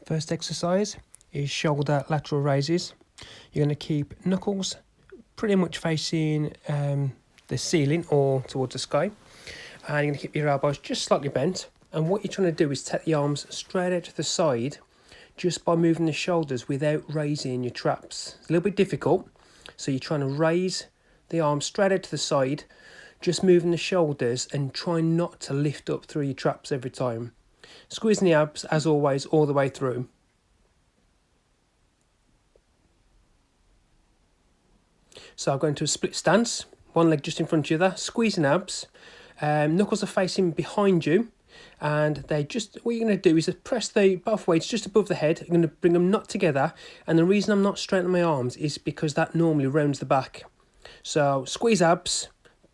First exercise is shoulder lateral raises. You're going to keep knuckles pretty much facing the ceiling or towards the sky. And you're going to keep your elbows just slightly bent. And what you're trying to do is take the arms straight out to the side just by moving the shoulders without raising your traps. It's a little bit difficult. So you're trying to raise the arms straight out to the side, just moving the shoulders and trying not to lift up through your traps every time. Squeezing the abs, as always, all the way through. So I'm going to a split stance, one leg just in front of the other, squeezing abs. Knuckles are facing behind you, and what you're going to do is press both weights just above the head. I'm going to bring them not together, and the reason I'm not straightening my arms is because that normally rounds the back. So squeeze abs,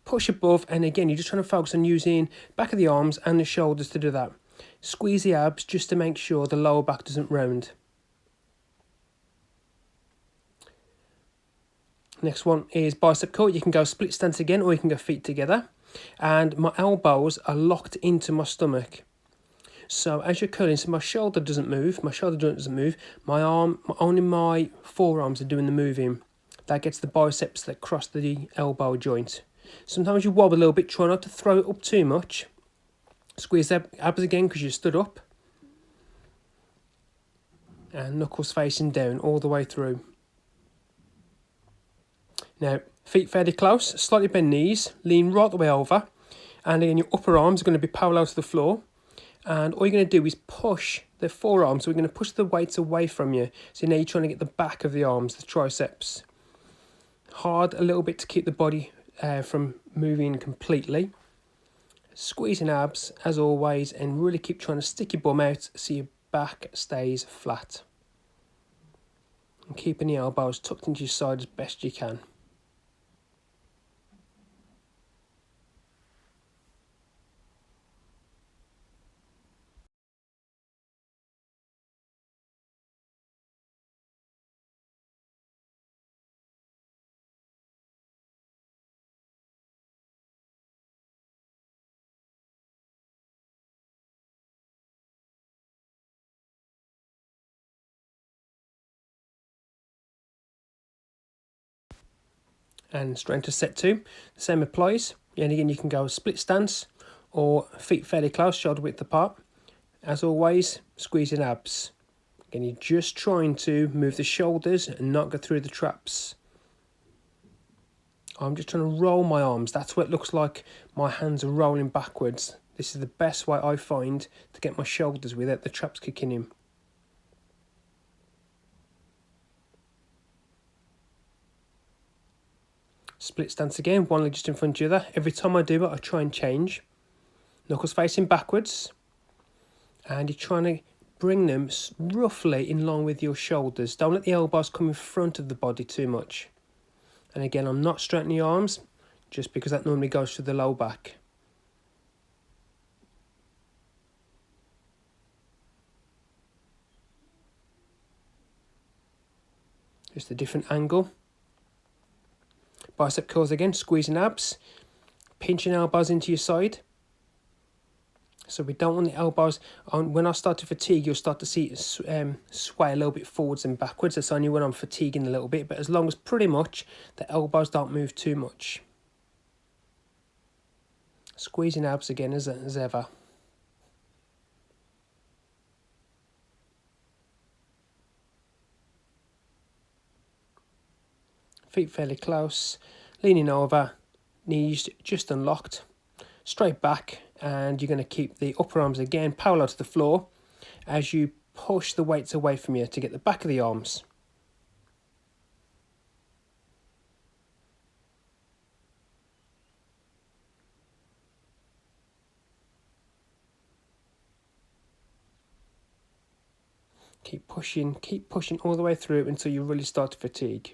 push above, and again you're just trying to focus on using back of the arms and the shoulders to do that. Squeeze the abs just to make sure the lower back doesn't round. Next one is bicep curl. You can go split stance again, or you can go feet together. And my elbows are locked into my stomach. So as you're curling, so my shoulder doesn't move, my shoulder joint doesn't move, only my forearms are doing the moving. That gets the biceps that cross the elbow joint. Sometimes you wobble a little bit, try not to throw it up too much. Squeeze the abs again because you stood up. And knuckles facing down all the way through. Now, feet fairly close, slightly bend knees, lean right the way over. And again, your upper arms are going to be parallel to the floor. And all you're going to do is push the forearms. So we're going to push the weights away from you. So now you're trying to get the back of the arms, the triceps. Hard a little bit to keep the body from moving completely. Squeezing abs as always, and really keep trying to stick your bum out so your back stays flat. And keeping the elbows tucked into your side as best you can. And straight into set 2, the same applies. And again, you can go split stance or feet fairly close, shoulder width apart. As always, squeezing abs. Again, you're just trying to move the shoulders and not go through the traps. I'm just trying to roll my arms. That's what it looks like my hands are rolling backwards. This is the best way I find to get my shoulders without the traps kicking in. Split stance again, one leg just in front of the other. Every time I do it, I try and change. Knuckles facing backwards. And you're trying to bring them roughly in line with your shoulders. Don't let the elbows come in front of the body too much. And again, I'm not straightening the arms, just because that normally goes to the low back. Just a different angle. Bicep curls again, squeezing abs, pinching elbows into your side. So we don't want the elbows on. When I start to fatigue, you'll start to see it sway a little bit forwards and backwards. That's only when I'm fatiguing a little bit, but as long as pretty much the elbows don't move too much. Squeezing abs again as ever. Feet fairly close, leaning over, knees just unlocked, straight back, and you're going to keep the upper arms again parallel to the floor as you push the weights away from you to get the back of the arms. Keep pushing all the way through until you really start to fatigue.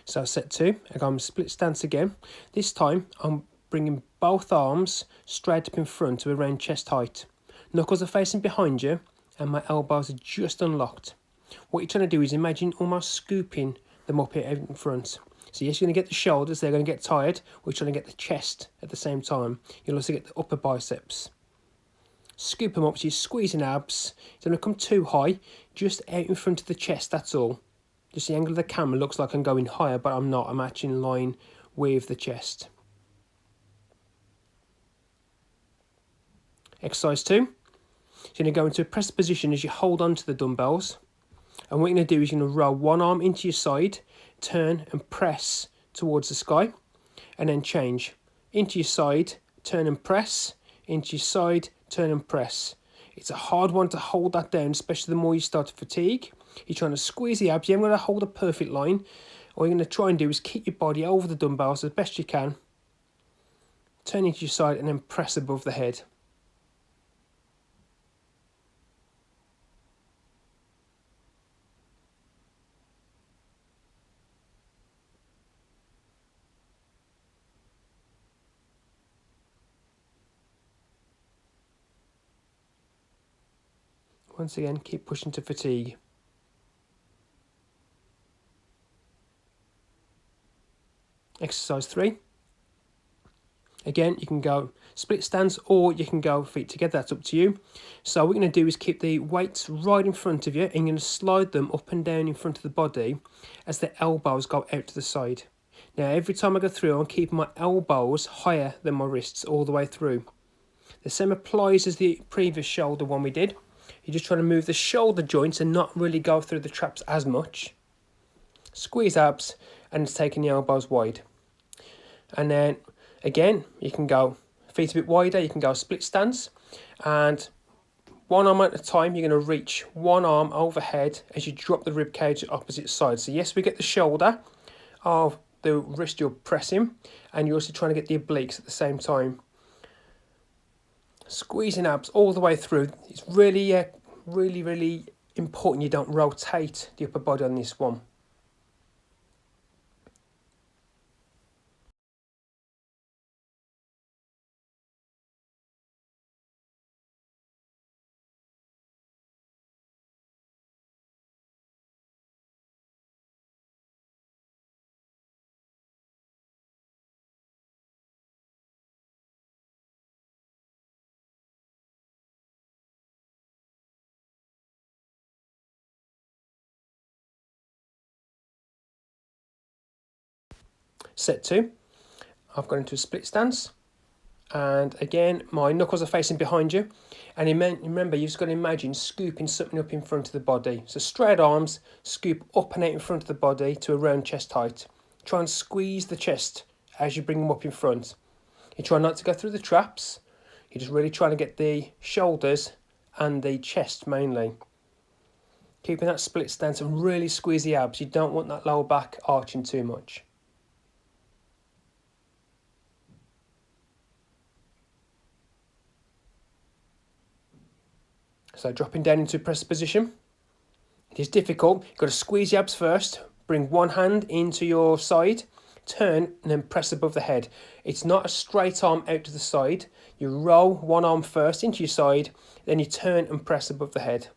So set 2, I go split stance again. This time I'm bringing both arms straight up in front to around chest height. Knuckles are facing behind you and my elbows are just unlocked. What you're trying to do is imagine almost scooping them up here out in front. So yes, you're going to get the shoulders, they're going to get tired. We're trying to get the chest at the same time. You'll also get the upper biceps. Scoop them up so you're squeezing abs. It's going to come too high, just out in front of the chest, that's all. Just the angle of the camera looks like I'm going higher, but I'm not. I'm actually in line with the chest. Exercise 2. So you're going to go into a press position as you hold on to the dumbbells. And what you're going to do is you're going to roll one arm into your side, turn and press towards the sky, and then change. Into your side, turn and press, into your side, turn and press. It's a hard one to hold that down, especially the more you start to fatigue. You're trying to squeeze the abs. You haven't got to hold a perfect line. All you're going to try and do is keep your body over the dumbbells as best you can. Turn into your side and then press above the head. Once again, keep pushing to fatigue. Exercise 3. Again, you can go split stance or you can go feet together, that's up to you. So what we're going to do is keep the weights right in front of you and you're going to slide them up and down in front of the body as the elbows go out to the side. Now every time I go through, I'm keeping my elbows higher than my wrists all the way through. The same applies as the previous shoulder one we did. You're just trying to move the shoulder joints and not really go through the traps as much. Squeeze abs and it's taking the elbows wide. And then again, you can go feet a bit wider, you can go split stance. And one arm at a time, you're going to reach one arm overhead as you drop the rib cage to opposite side. So yes, we get the shoulder of the wrist you're pressing, and you're also trying to get the obliques at the same time. Squeezing abs all the way through. It's really, really important you don't rotate the upper body on this one. Set 2. I've gone into a split stance. And again, my knuckles are facing behind you. And remember, you've just got to imagine scooping something up in front of the body. So straight arms, scoop up and out in front of the body to around chest height. Try and squeeze the chest as you bring them up in front. You try not to go through the traps. You're just really trying to get the shoulders and the chest mainly. Keeping that split stance and really squeeze the abs. You don't want that lower back arching too much. So dropping down into press position. It is difficult. You've got to squeeze the abs first. Bring one hand into your side. Turn and then press above the head. It's not a straight arm out to the side. You roll one arm first into your side. Then you turn and press above the head.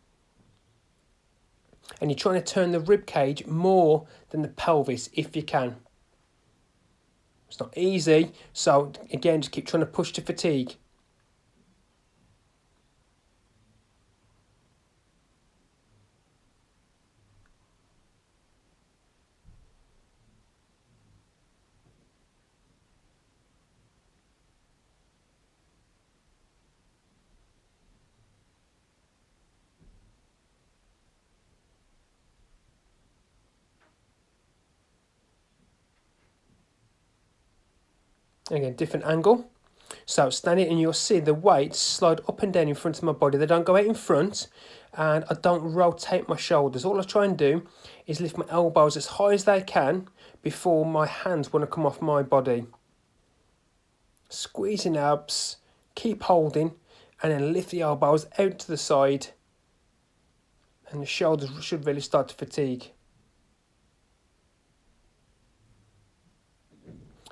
And you're trying to turn the rib cage more than the pelvis if you can. It's not easy. So again, just keep trying to push to fatigue. Again, different angle. So standing and you'll see the weights slide up and down in front of my body. They don't go out in front and I don't rotate my shoulders. All I try and do is lift my elbows as high as they can before my hands want to come off my body. Squeezing abs, keep holding and then lift the elbows out to the side and the shoulders should really start to fatigue.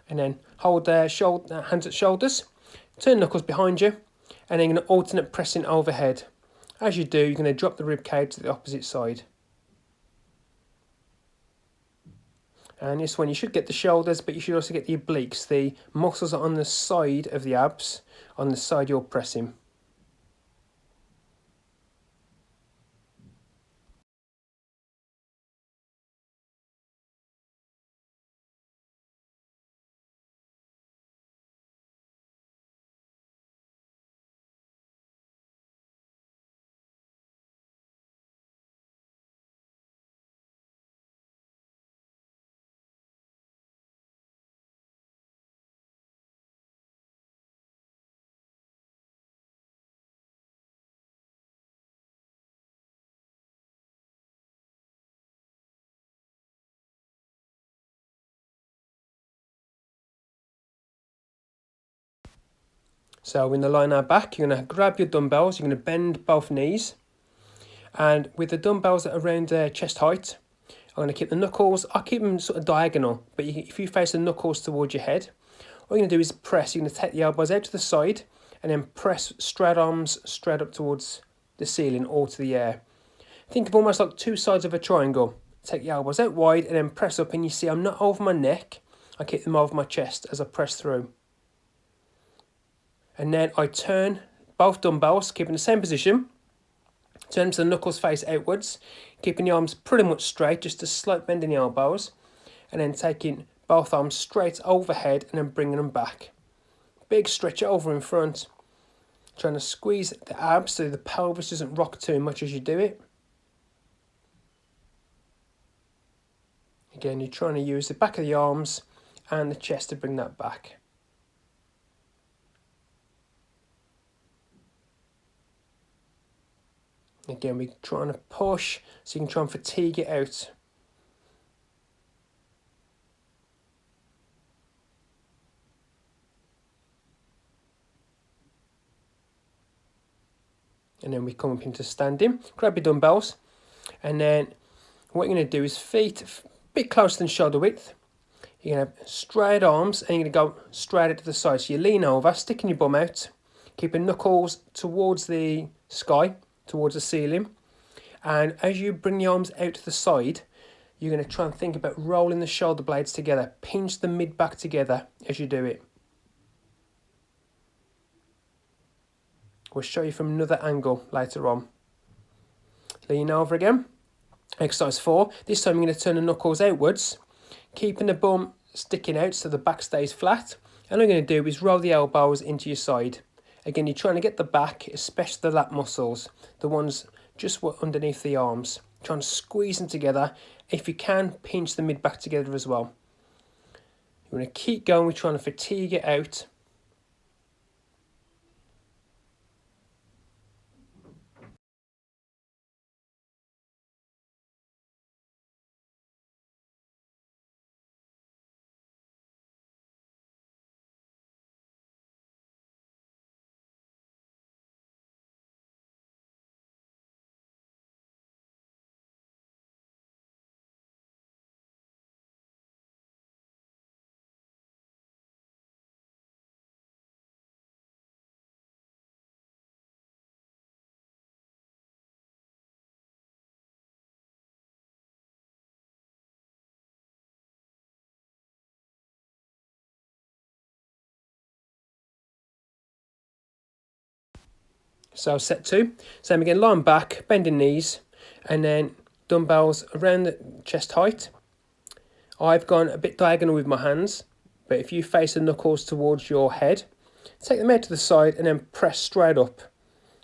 And then hold hands at shoulders, turn knuckles behind you, and then you're going to alternate pressing overhead. As you do, you're going to drop the rib cage to the opposite side. And this one, you should get the shoulders, but you should also get the obliques, the muscles on the side of the abs, on the side you're pressing. So in the line our back, you're going to grab your dumbbells, you're going to bend both knees. And with the dumbbells at around chest height, I'm going to keep the knuckles, I'll keep them sort of diagonal, but if you face the knuckles towards your head, all you're going to do is press. You're going to take the elbows out to the side and then press straight arms straight up towards the ceiling or to the air. Think of almost like two sides of a triangle. Take the elbows out wide and then press up, and you see I'm not over my neck, I keep them over my chest as I press through. And then I turn both dumbbells, keeping the same position. Turn them so the knuckles face outwards, keeping the arms pretty much straight, just a slight bend in the elbows. And then taking both arms straight overhead and then bringing them back. Big stretch over in front. Trying to squeeze the abs so the pelvis doesn't rock too much as you do it. Again, you're trying to use the back of the arms and the chest to bring that back. Again, we're trying to push so you can try and fatigue it out. And then we come up into standing. Grab your dumbbells. And then what you're going to do is feet a bit closer than shoulder width. You're going to have straight arms and you're going to go straight out to the side. So you lean over, sticking your bum out, keeping knuckles towards the sky, towards the ceiling. And as you bring the arms out to the side, you're going to try and think about rolling the shoulder blades together. Pinch the mid back together as you do it. We'll show you from another angle later on. Lean over again. Exercise 4. This time you're going to turn the knuckles outwards, keeping the bum sticking out so the back stays flat. And all you're going to do is roll the elbows into your side. Again, you're trying to get the back, especially the lat muscles, the ones just underneath the arms. Trying to squeeze them together. If you can, pinch the mid back together as well. You're going to keep going. We're trying to fatigue it out. So set 2, same again, lying back, bending knees, and then dumbbells around the chest height. I've gone a bit diagonal with my hands, but if you face the knuckles towards your head, take them out to the side and then press straight up.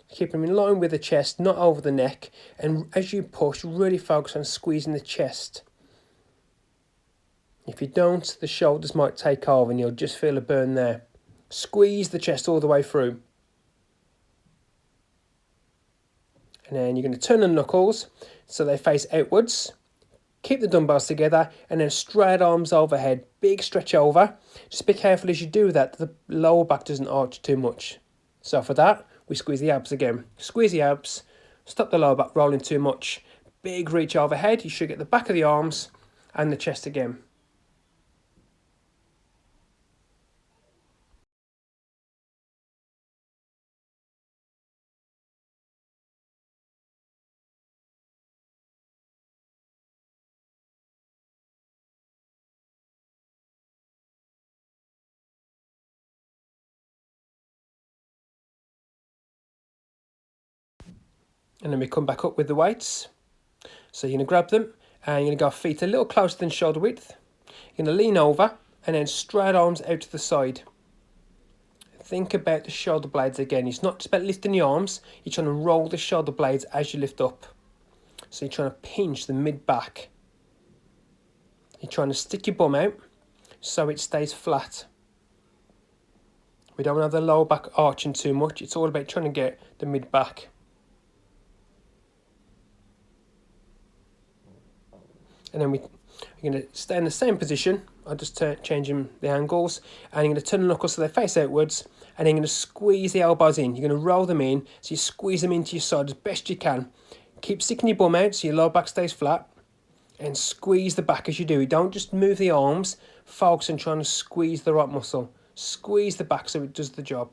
Keep them in line with the chest, not over the neck, and as you push, really focus on squeezing the chest. If you don't, the shoulders might take over and you'll just feel a burn there. Squeeze the chest all the way through. And then you're going to turn the knuckles so they face outwards. Keep the dumbbells together and then straight arms overhead. Big stretch over. Just be careful as you do that the lower back doesn't arch too much. So for that, we squeeze the abs again. Squeeze the abs. Stop the lower back rolling too much. Big reach overhead. You should get the back of the arms and the chest again. And then we come back up with the weights. So you're going to grab them and you're going to go feet a little closer than shoulder width. You're going to lean over and then straight arms out to the side. Think about the shoulder blades again. It's not just about lifting the arms, you're trying to roll the shoulder blades as you lift up. So you're trying to pinch the mid-back. You're trying to stick your bum out so it stays flat. We don't want to have the lower back arching too much. It's all about trying to get the mid-back. And then we're going to stay in the same position. I'm just changing the angles. And you're going to turn the knuckles so they face outwards. And then you're going to squeeze the elbows in. You're going to roll them in. So you squeeze them into your side as best you can. Keep sticking your bum out so your lower back stays flat. And squeeze the back as you do it. Don't just move the arms. Focus on trying to squeeze the right muscle. Squeeze the back so it does the job.